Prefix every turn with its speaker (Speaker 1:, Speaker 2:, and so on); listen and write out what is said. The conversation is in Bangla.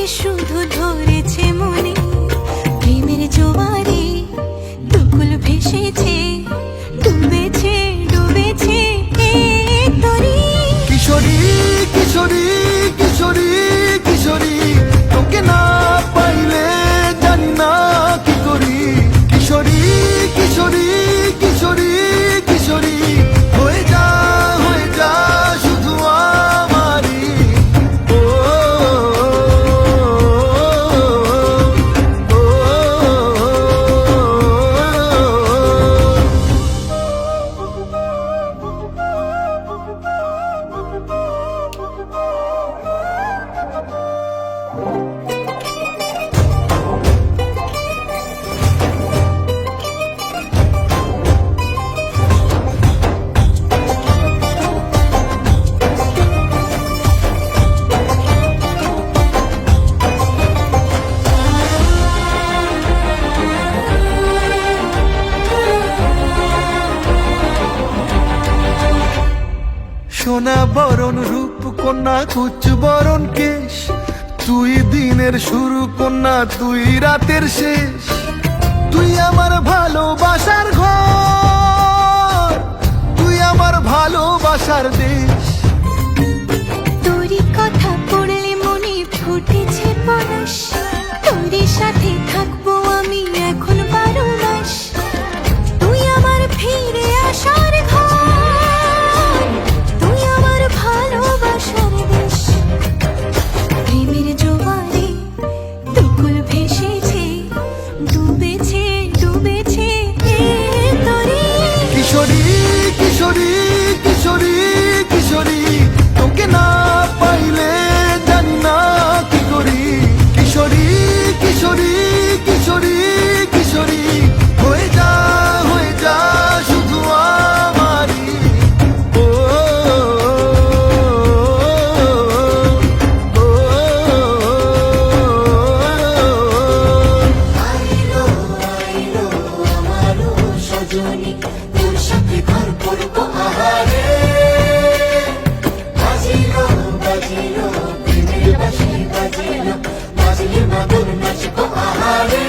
Speaker 1: শুধু ধরেছে মনে প্রেমের জোয়ারে দুকুল ভেসেছে ডুবেছে ডুবেছে এই তরি।
Speaker 2: কিশোরী কিশোরী কিশোরী কিশোরী তোকে না পাইলে জানি না কি করি। কিশোরী কিশোরী কিশোরী কিশোরী হয়ে যা শুধু আমারই। ও সোনা বরণ রূপ কন্যা কুচ বরণ কেশ, তুই দিনের শুরু কন্যা তুই রাতের শেষ। তুই আমার ভালোবাসার ঘর, তুই আমার ভালোবাসার দেশ।
Speaker 1: তোরই কথা পড়লে মনে ফুটেছে পরশ, তোরই সাথে থাকবো আমি এখন 12 মাস। তুই আমার ফিরে আসার ঘর, তুই আমার ভালোবাসার দেশ। প্রেমের জোয়ারে দুকুল ভেসেছে ডুবেছে ডুবেছে এই তরি।
Speaker 2: কিশোরী কিশোরী কিশোরী কিশোরী তোকে না পাইলে জানি না কি করি। কিশোরী কিশোরী কিশোরী কিশোরী হয়ে যা শুধু আমারই। ও
Speaker 3: আইলো আইলো আমারও সজনী, তোর সাথে ঘর করবো আহারে। বাজিলো বাজিলো প্রেমের বাঁশি বাজিলো, বাজলে মাদল নাচবো আহারে।